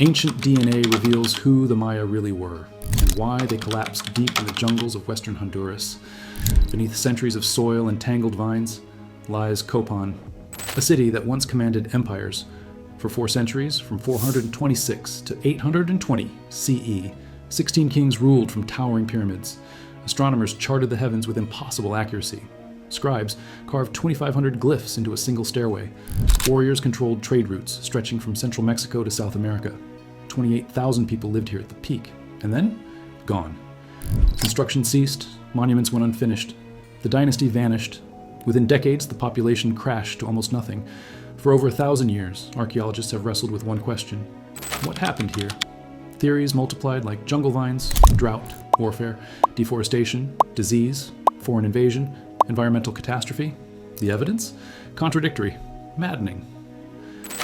Ancient DNA reveals who the Maya really were, and why they collapsed deep in the jungles of western Honduras. Beneath centuries of soil and tangled vines lies Copán, a city that once commanded empires. For 4 centuries, from 426 to 820 CE, 16 kings ruled from towering pyramids. Astronomers charted the heavens with impossible accuracy. Scribes carved 2,500 glyphs into a single stairway. Warriors controlled trade routes stretching from central Mexico to South America. 28,000 people lived here at the peak, and then, gone. Construction ceased, monuments went unfinished. The dynasty vanished. Within decades, the population crashed to almost nothing. For over 1,000 years, archaeologists have wrestled with one question: what happened here? Theories multiplied like jungle vines, drought, warfare, deforestation, disease, foreign invasion, environmental catastrophe. The evidence? Contradictory, maddening.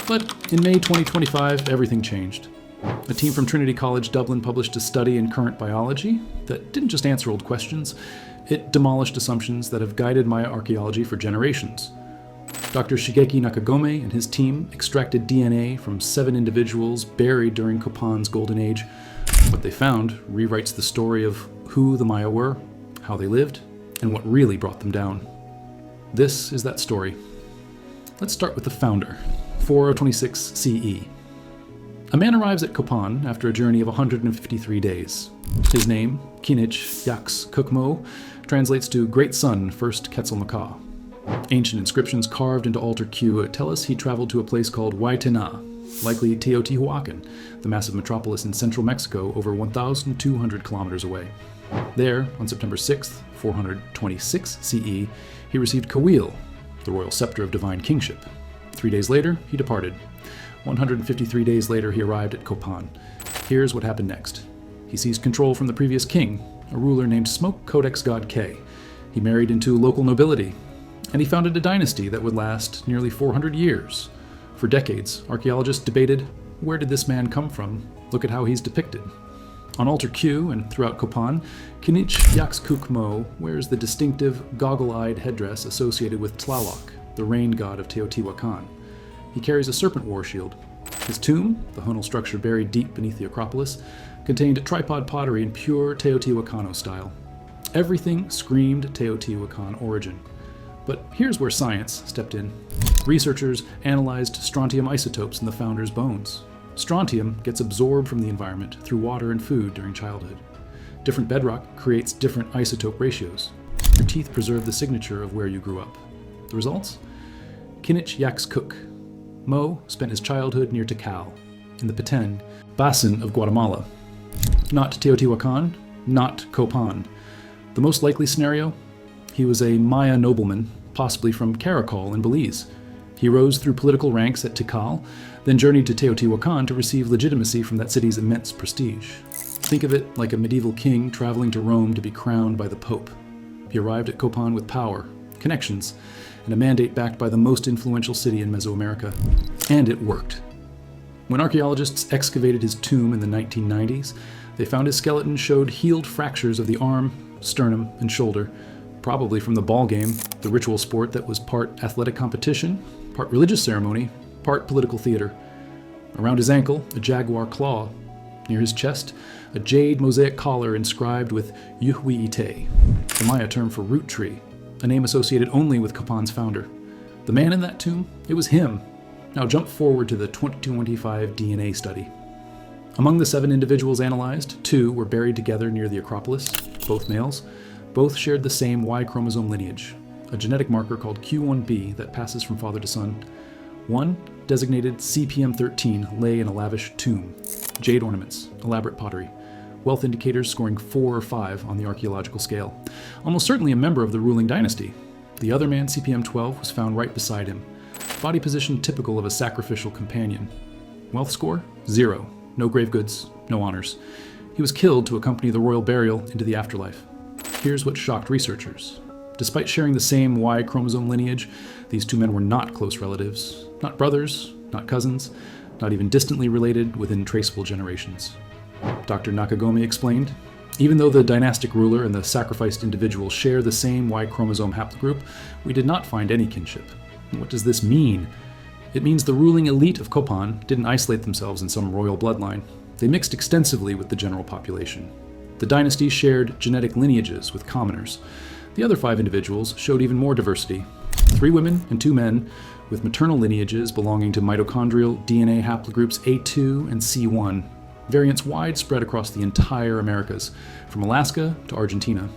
But in May 2025, everything changed. A team from Trinity College Dublin published a study in Current Biology that didn't just answer old questions, it demolished assumptions that have guided Maya archaeology for generations. Dr. Shigeki Nakagome and his team extracted DNA from 7 individuals buried during Copán's golden age. What they found rewrites the story of who the Maya were, how they lived, and what really brought them down. This is that story. Let's start with the founder, 426 CE. A man arrives at Copán after a journey of 153 days. His name, Kinich Yaks Kukmo, translates to Great Sun, First Quetzalcoatl. Ancient inscriptions carved into altar Q tell us he traveled to a place called Huaytena, likely Teotihuacan, the massive metropolis in central Mexico over 1,200 kilometers away. There, on September 6th, 426 CE, he received Kawil, the royal scepter of divine kingship. 3 days later, he departed. 153 days later, he arrived at Copán. Here's what happened next. He seized control from the previous king, a ruler named Smoke Codex God K. He married into local nobility, and he founded a dynasty that would last nearly 400 years. For decades, archaeologists debated, where did this man come from? Look at how he's depicted. On altar Q and throughout Copán, Kinich Yaxkukmo wears the distinctive goggle-eyed headdress associated with Tlaloc, the rain god of Teotihuacan. He carries a serpent war shield. His tomb, the honal structure buried deep beneath the Acropolis, contained tripod pottery in pure Teotihuacano style. Everything screamed Teotihuacan origin. But here's where science stepped in. Researchers analyzed strontium isotopes in the founder's bones. Strontium gets absorbed from the environment through water and food during childhood. Different bedrock creates different isotope ratios. Your teeth preserve the signature of where you grew up. The results? Kinich Yaxkuk. Mo spent his childhood near Tikal, in the Petén Basin of Guatemala. Not Teotihuacan, not Copán. The most likely scenario? He was a Maya nobleman, possibly from Caracol in Belize. He rose through political ranks at Tikal, then journeyed to Teotihuacan to receive legitimacy from that city's immense prestige. Think of it like a medieval king traveling to Rome to be crowned by the Pope. He arrived at Copán with power, connections, and a mandate backed by the most influential city in Mesoamerica. And it worked. When archaeologists excavated his tomb in the 1990s, they found his skeleton showed healed fractures of the arm, sternum, and shoulder, probably from the ball game, the ritual sport that was part athletic competition, part religious ceremony, part political theater. Around his ankle, a jaguar claw. Near his chest, a jade mosaic collar inscribed with Yuhui-ite, the Maya term for root tree, a name associated only with Copán's founder. The man in that tomb, it was him. Now jump forward to the 2025 DNA study. Among the 7 individuals analyzed, 2 were buried together near the Acropolis, both males. Both shared the same Y chromosome lineage, a genetic marker called Q1b that passes from father to son. One, designated CPM13, lay in a lavish tomb. Jade ornaments, elaborate pottery, wealth indicators scoring 4 or 5 on the archaeological scale. Almost certainly a member of the ruling dynasty. The other man, CPM12, was found right beside him. Body position typical of a sacrificial companion. Wealth score? 0. No grave goods, no honors. He was killed to accompany the royal burial into the afterlife. Here's what shocked researchers. Despite sharing the same Y chromosome lineage, these 2 men were not close relatives, not brothers, not cousins, not even distantly related within traceable generations. Dr. Nakagome explained, even though the dynastic ruler and the sacrificed individual share the same Y chromosome haplogroup, we did not find any kinship. What does this mean? It means the ruling elite of Copán didn't isolate themselves in some royal bloodline. They mixed extensively with the general population. The dynasty shared genetic lineages with commoners. The other 5 individuals showed even more diversity. 3 women and 2 men with maternal lineages belonging to mitochondrial DNA haplogroups A2 and C1, variants widespread across the entire Americas, from Alaska to Argentina.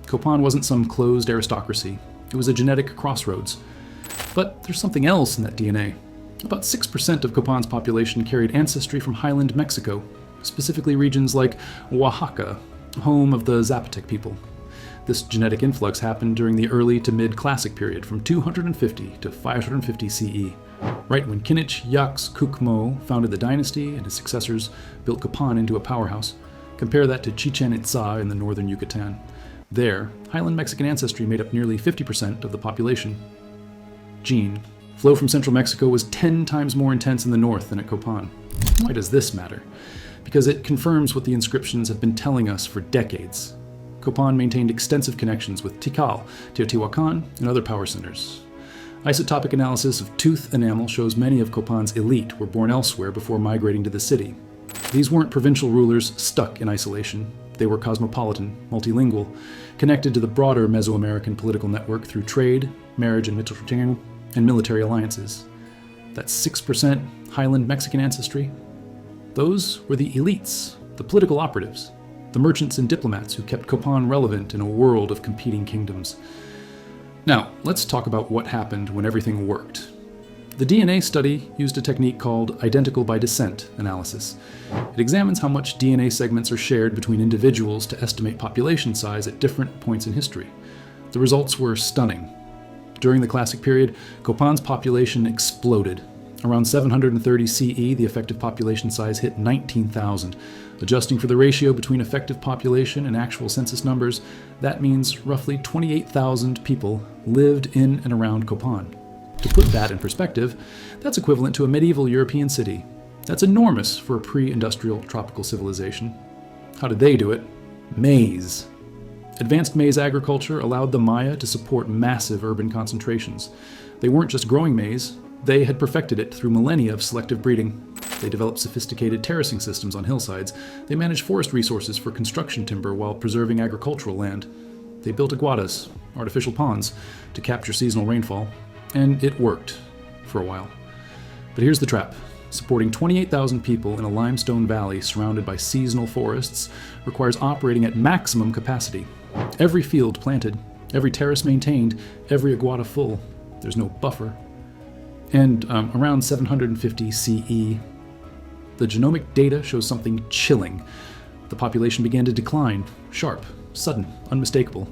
Copán wasn't some closed aristocracy. It was a genetic crossroads. But there's something else in that DNA. About 6% of Copán's population carried ancestry from highland Mexico, specifically regions like Oaxaca, home of the Zapotec people. This genetic influx happened during the early to mid-Classic period from 250 to 550 CE, right when Kinich Yaks Kukmo founded the dynasty and his successors built Copán into a powerhouse. Compare that to Chichen Itza in the northern Yucatan. There, highland Mexican ancestry made up nearly 50% of the population. Gene. Flow from central Mexico was 10 times more intense in the north than at Copán. Why does this matter? Because it confirms what the inscriptions have been telling us for decades. Copán maintained extensive connections with Tikal, Teotihuacan, and other power centers. Isotopic analysis of tooth enamel shows many of Copán's elite were born elsewhere before migrating to the city. These weren't provincial rulers stuck in isolation. They were cosmopolitan, multilingual, connected to the broader Mesoamerican political network through trade, marriage, and military alliances. That's 6% highland Mexican ancestry. Those were the elites, the political operatives, the merchants and diplomats who kept Copán relevant in a world of competing kingdoms. Now, let's talk about what happened when everything worked. The DNA study used a technique called identical by descent analysis. It examines how much DNA segments are shared between individuals to estimate population size at different points in history. The results were stunning. During the Classic period, Copán's population exploded. Around 730 CE, the effective population size hit 19,000. Adjusting for the ratio between effective population and actual census numbers, that means roughly 28,000 people lived in and around Copán. To put that in perspective, that's equivalent to a medieval European city. That's enormous for a pre-industrial tropical civilization. How did they do it? Maize. Advanced maize agriculture allowed the Maya to support massive urban concentrations. They weren't just growing maize, they had perfected it through millennia of selective breeding. They developed sophisticated terracing systems on hillsides. They managed forest resources for construction timber while preserving agricultural land. They built aguadas, artificial ponds, to capture seasonal rainfall. And it worked for a while. But here's the trap. Supporting 28,000 people in a limestone valley surrounded by seasonal forests requires operating at maximum capacity. Every field planted, every terrace maintained, every aguada full. There's no buffer. And around 750 CE, the genomic data shows something chilling. The population began to decline, sharp, sudden, unmistakable.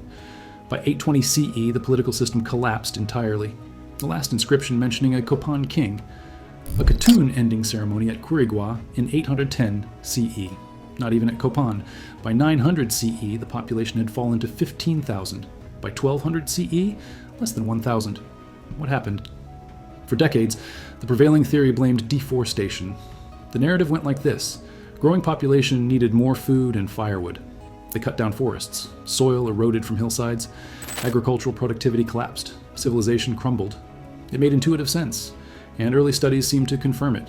By 820 CE, the political system collapsed entirely. The last inscription mentioning a Copán king. A Katun ending ceremony at Quirigua in 810 CE. Not even at Copán. By 900 CE, the population had fallen to 15,000. By 1200 CE, less than 1,000. What happened? For decades, the prevailing theory blamed deforestation. The narrative went like this. Growing population needed more food and firewood. They cut down forests. Soil eroded from hillsides. Agricultural productivity collapsed. Civilization crumbled. It made intuitive sense, and early studies seemed to confirm it.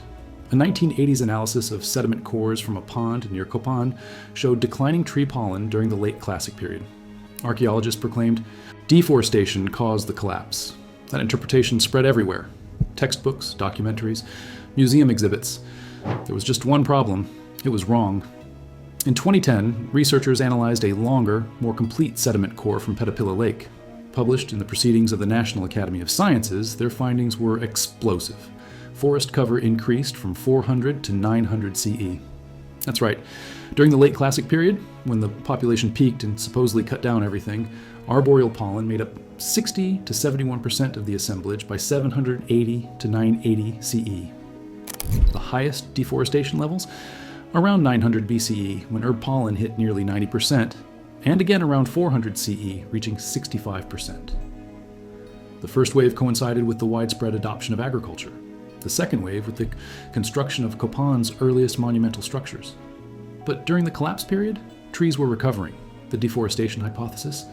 A 1980s analysis of sediment cores from a pond near Copán showed declining tree pollen during the late Classic period. Archaeologists proclaimed, deforestation caused the collapse. That interpretation spread everywhere. Textbooks, documentaries, museum exhibits. There was just one problem. It was wrong. In 2010, researchers analyzed a longer, more complete sediment core from Petapilla Lake. Published in the Proceedings of the National Academy of Sciences, their findings were explosive. Forest cover increased from 400 to 900 CE. That's right. During the late Classic period, when the population peaked and supposedly cut down everything, arboreal pollen made up 60 to 71% of the assemblage by 780 to 980 CE. The highest deforestation levels? Around 900 BCE, when herb pollen hit nearly 90%, and again around 400 CE, reaching 65%. The first wave coincided with the widespread adoption of agriculture. The second wave with the construction of Copán's earliest monumental structures. But during the collapse period, trees were recovering. The deforestation hypothesis?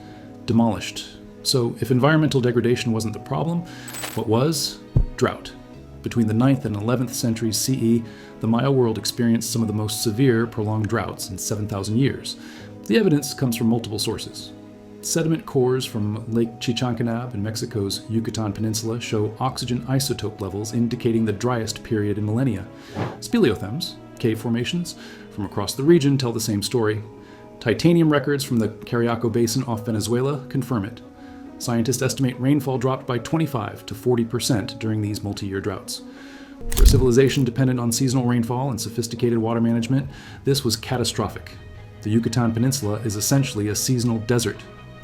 Demolished. So if environmental degradation wasn't the problem, what was? Drought. Between the 9th and 11th centuries CE, the Maya world experienced some of the most severe prolonged droughts in 7,000 years. The evidence comes from multiple sources. Sediment cores from Lake Chichancanab in Mexico's Yucatan Peninsula show oxygen isotope levels indicating the driest period in millennia. Speleothems, cave formations from across the region, tell the same story. Titanium records from the Cariaco Basin off Venezuela confirm it. Scientists estimate rainfall dropped by 25 to 40% during these multi-year droughts. For a civilization dependent on seasonal rainfall and sophisticated water management, this was catastrophic. The Yucatan Peninsula is essentially a seasonal desert.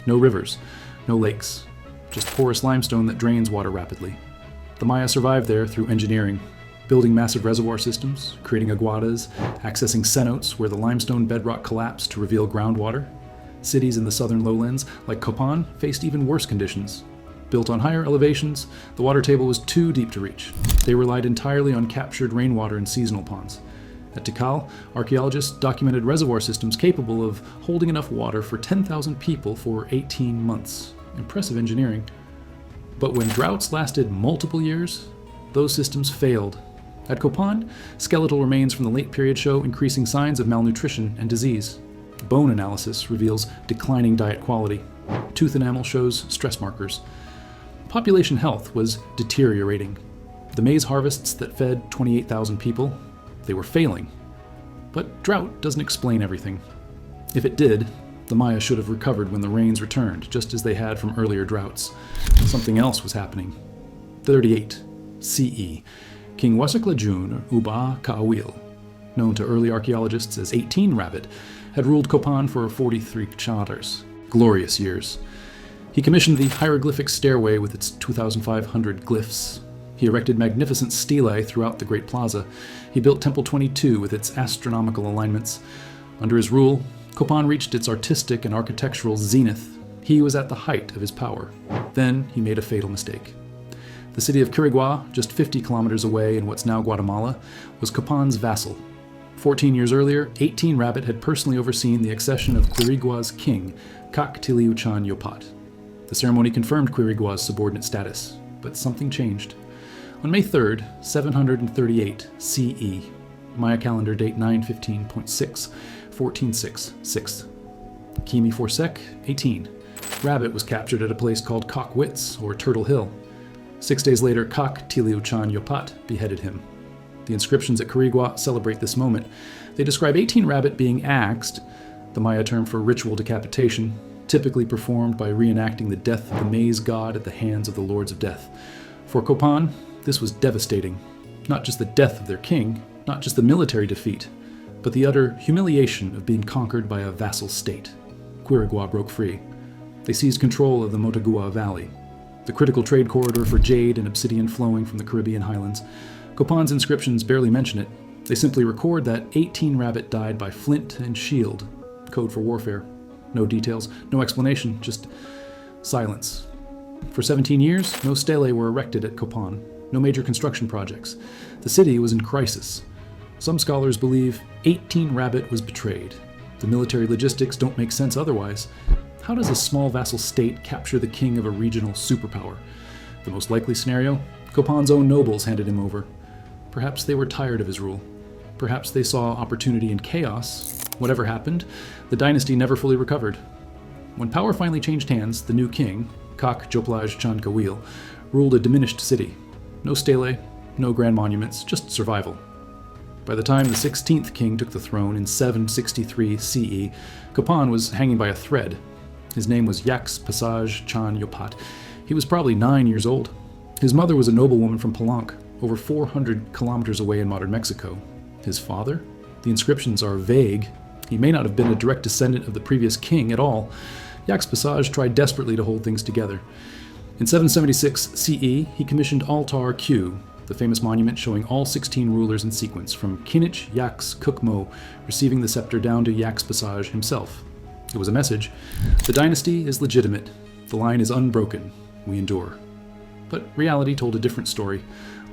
No rivers, no lakes, just porous limestone that drains water rapidly. The Maya survived there through engineering, building massive reservoir systems, creating aguadas, accessing cenotes where the limestone bedrock collapsed to reveal groundwater. Cities in the southern lowlands, like Copán, faced even worse conditions. Built on higher elevations, the water table was too deep to reach. They relied entirely on captured rainwater in seasonal ponds. At Tikal, archaeologists documented reservoir systems capable of holding enough water for 10,000 people for 18 months. Impressive engineering. But when droughts lasted multiple years, those systems failed. At Copán, skeletal remains from the late period show increasing signs of malnutrition and disease. Bone analysis reveals declining diet quality. Tooth enamel shows stress markers. Population health was deteriorating. The maize harvests that fed 28,000 people, they were failing. But drought doesn't explain everything. If it did, the Maya should have recovered when the rains returned, just as they had from earlier droughts. Something else was happening. 38 CE. King Wasaklajun Uba Kaawil, known to early archaeologists as 18 Rabbit, had ruled Copán for 43 chadars. Glorious years. He commissioned the hieroglyphic stairway with its 2,500 glyphs. He erected magnificent stelae throughout the Great Plaza. He built Temple 22 with its astronomical alignments. Under his rule, Copán reached its artistic and architectural zenith. He was at the height of his power. Then he made a fatal mistake. The city of Quirigua, just 50 kilometers away in what's now Guatemala, was Copán's vassal. 14 years earlier, 18 Rabbit had personally overseen the accession of Quirigua's king, Kak Tiliuchan Yopat. The ceremony confirmed Quirigua's subordinate status, but something changed. On May 3rd, 738 CE, Maya calendar date 915.6, 1466. Kimi Forsek, 18. Rabbit was captured at a place called Kak Wits, or Turtle Hill. 6 days later, Kak Tiliuchan Yopat beheaded him. The inscriptions at Quirigua celebrate this moment. They describe 18 Rabbit being axed, the Maya term for ritual decapitation, typically performed by reenacting the death of the maize god at the hands of the Lords of Death. For Copán, this was devastating. Not just the death of their king, not just the military defeat, but the utter humiliation of being conquered by a vassal state. Quirigua broke free. They seized control of the Motagua Valley, the critical trade corridor for jade and obsidian flowing from the Caribbean highlands. Copán's inscriptions barely mention it. They simply record that 18 Rabbit died by flint and shield, code for warfare. No details, no explanation, just silence. For 17 years, no stelae were erected at Copán, no major construction projects. The city was in crisis. Some scholars believe 18 Rabbit was betrayed. The military logistics don't make sense otherwise. How does a small vassal state capture the king of a regional superpower? The most likely scenario? Copán's own nobles handed him over. Perhaps they were tired of his rule. Perhaps they saw opportunity in chaos. Whatever happened, the dynasty never fully recovered. When power finally changed hands, the new king, Kak Joplaj Chan Kawil, ruled a diminished city. No stelae, no grand monuments, just survival. By the time the 16th king took the throne in 763 CE, Copán was hanging by a thread. His name was Yaks Passage Chan Yopat. He was probably 9 years old. His mother was a noblewoman from Palenque, over 400 kilometers away in modern Mexico. His father? The inscriptions are vague. He may not have been a direct descendant of the previous king at all. Yaks Passage tried desperately to hold things together. In 776 CE, he commissioned Altar Q, the famous monument showing all 16 rulers in sequence, from Kinich Yaks Kukmo receiving the scepter down to Yaks Passage himself. It was a message: the dynasty is legitimate, the line is unbroken, we endure. But reality told a different story.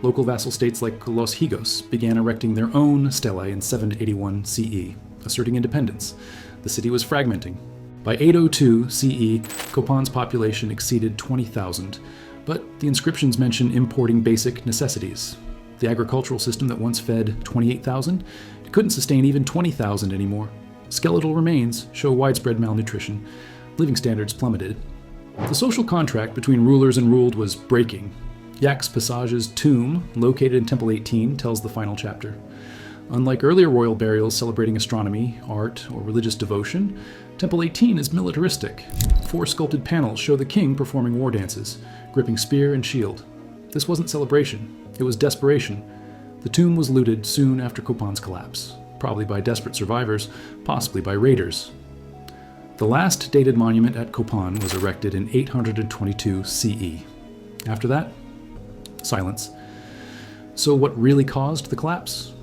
Local vassal states like Los Higos began erecting their own stelae in 781 CE, asserting independence. The city was fragmenting. By 802 CE, Copán's population exceeded 20,000, but the inscriptions mention importing basic necessities: The agricultural system that once fed 28,000, it couldn't sustain even 20,000 anymore. Skeletal remains show widespread malnutrition. Living standards plummeted. The social contract between rulers and ruled was breaking. Yaks Pasage's tomb, located in Temple 18, tells the final chapter. Unlike earlier royal burials celebrating astronomy, art, or religious devotion, Temple 18 is militaristic. 4 sculpted panels show the king performing war dances, gripping spear and shield. This wasn't celebration, it was desperation. The tomb was looted soon after Copán's collapse, probably by desperate survivors, possibly by raiders. The last dated monument at Copán was erected in 822 CE. After that, silence. So what really caused the collapse?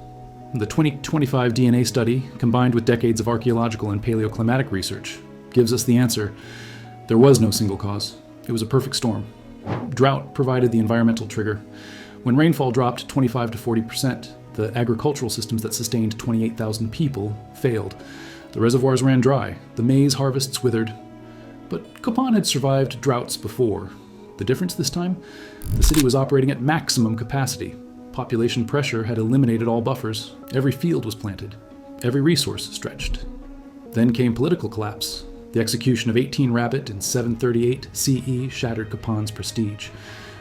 The 2025 DNA study, combined with decades of archaeological and paleoclimatic research, gives us the answer. There was no single cause. It was a perfect storm. Drought provided the environmental trigger. When rainfall dropped 25 to 40%, the agricultural systems that sustained 28,000 people failed. The reservoirs ran dry. The maize harvests withered. But Copán had survived droughts before. The difference this time? The city was operating at maximum capacity. Population pressure had eliminated all buffers. Every field was planted. Every resource stretched. Then came political collapse. The execution of 18 Rabbit in 738 CE shattered Copán's prestige.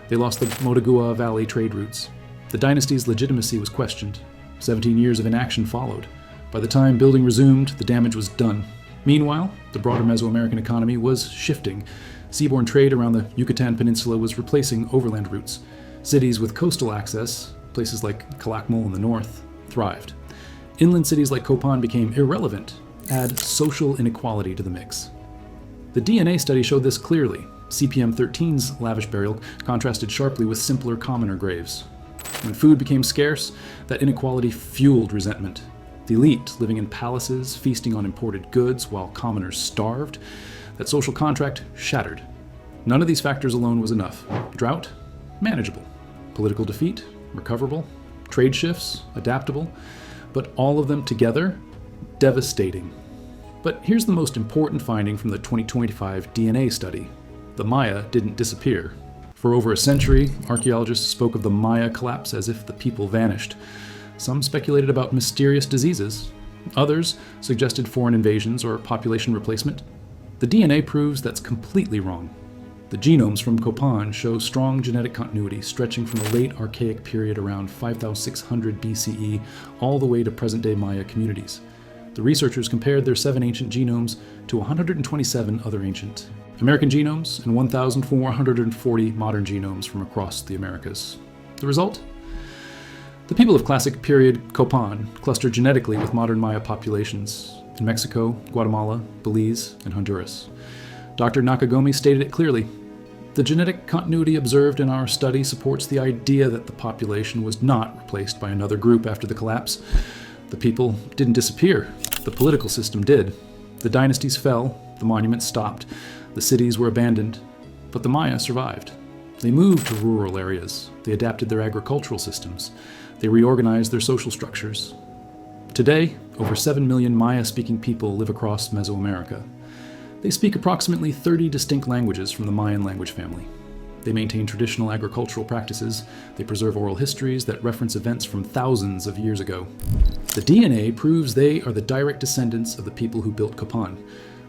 They lost the Motagua Valley trade routes. The dynasty's legitimacy was questioned. 17 years of inaction followed. By the time building resumed, the damage was done. Meanwhile, the broader Mesoamerican economy was shifting. Seaborne trade around the Yucatan Peninsula was replacing overland routes. Cities with coastal access, places like Calakmul in the north, thrived. Inland cities like Copán became irrelevant. Add social inequality to the mix. The DNA study showed this clearly. CPM 13's lavish burial contrasted sharply with simpler, commoner graves. When food became scarce, that inequality fueled resentment. The elite, living in palaces, feasting on imported goods while commoners starved, that social contract shattered. None of these factors alone was enough. Drought? Manageable. Political defeat? Recoverable. Trade shifts? Adaptable. But all of them together? Devastating. But here's the most important finding from the 2025 DNA study. The Maya didn't disappear. For over a century, archaeologists spoke of the Maya collapse as if the people vanished. Some speculated about mysterious diseases. Others suggested foreign invasions or population replacement. The DNA proves that's completely wrong. The genomes from Copán show strong genetic continuity stretching from the late Archaic period around 5600 BCE all the way to present-day Maya communities. The researchers compared their 7 ancient genomes to 127 other ancient American genomes and 1,440 modern genomes from across the Americas. The result? The people of classic period Copán cluster genetically with modern Maya populations in Mexico, Guatemala, Belize, and Honduras. Dr. Nakagami stated it clearly. The genetic continuity observed in our study supports the idea that the population was not replaced by another group after the collapse. The people didn't disappear. The political system did. The dynasties fell, the monuments stopped, the cities were abandoned. But the Maya survived. They moved to rural areas. They adapted their agricultural systems. They reorganized their social structures. Today, over 7 million Maya-speaking people live across Mesoamerica. They speak approximately 30 distinct languages from the Mayan language family. They maintain traditional agricultural practices. They preserve oral histories that reference events from thousands of years ago. The DNA proves they are the direct descendants of the people who built Copán.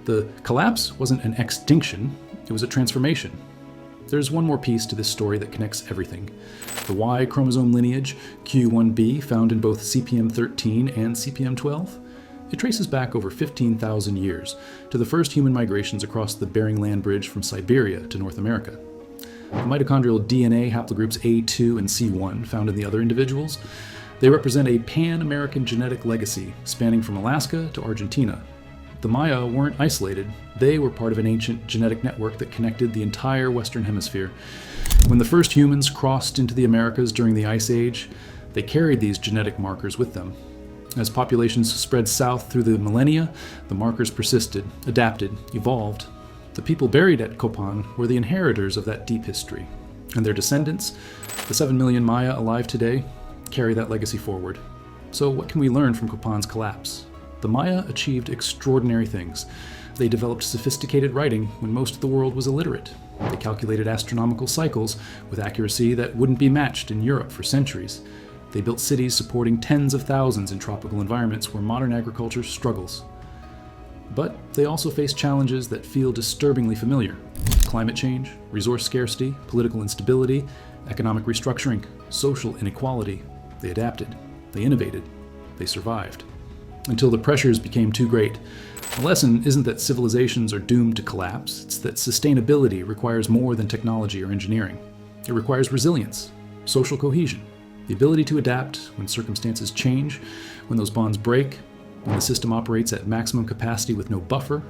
The collapse wasn't an extinction, it was a transformation. There's one more piece to this story that connects everything. The Y chromosome lineage, Q1b, found in both CPM 13 and CPM 12. It traces back over 15,000 years to the first human migrations across the Bering Land Bridge from Siberia to North America. The mitochondrial DNA haplogroups A2 and C1 found in the other individuals, they represent a pan-American genetic legacy spanning from Alaska to Argentina. The Maya weren't isolated. They were part of an ancient genetic network that connected the entire Western Hemisphere. When the first humans crossed into the Americas during the Ice Age, they carried these genetic markers with them. As populations spread south through the millennia, the markers persisted, adapted, evolved. The people buried at Copán were the inheritors of that deep history. And their descendants, the 7 million Maya alive today, carry that legacy forward. So what can we learn from Copán's collapse? The Maya achieved extraordinary things. They developed sophisticated writing when most of the world was illiterate. They calculated astronomical cycles with accuracy that wouldn't be matched in Europe for centuries. They built cities supporting tens of thousands in tropical environments where modern agriculture struggles. But they also faced challenges that feel disturbingly familiar. Climate change, resource scarcity, political instability, economic restructuring, social inequality. They adapted, they innovated, they survived. Until the pressures became too great. The lesson isn't that civilizations are doomed to collapse, it's that sustainability requires more than technology or engineering. It requires resilience, social cohesion, the ability to adapt when circumstances change, when those bonds break, when the system operates at maximum capacity with no buffer,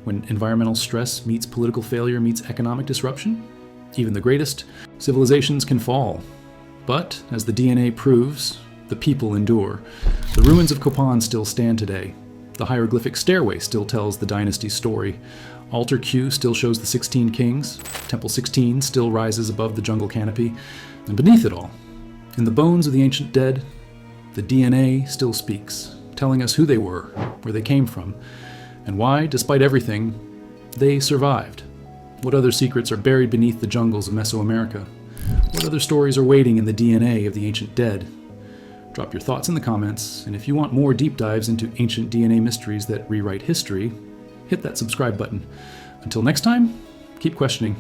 when environmental stress meets political failure meets economic disruption. Even the greatest civilizations can fall. But, as the DNA proves, the people endure. The ruins of Copán still stand today. The hieroglyphic stairway still tells the dynasty story. Altar Q still shows the 16 kings. Temple 16 still rises above the jungle canopy. And beneath it all, in the bones of the ancient dead, the DNA still speaks, telling us who they were, where they came from, and why, despite everything, they survived. What other secrets are buried beneath the jungles of Mesoamerica? What other stories are waiting in the DNA of the ancient dead? Drop your thoughts in the comments, and if you want more deep dives into ancient DNA mysteries that rewrite history, hit that subscribe button. Until next time, keep questioning.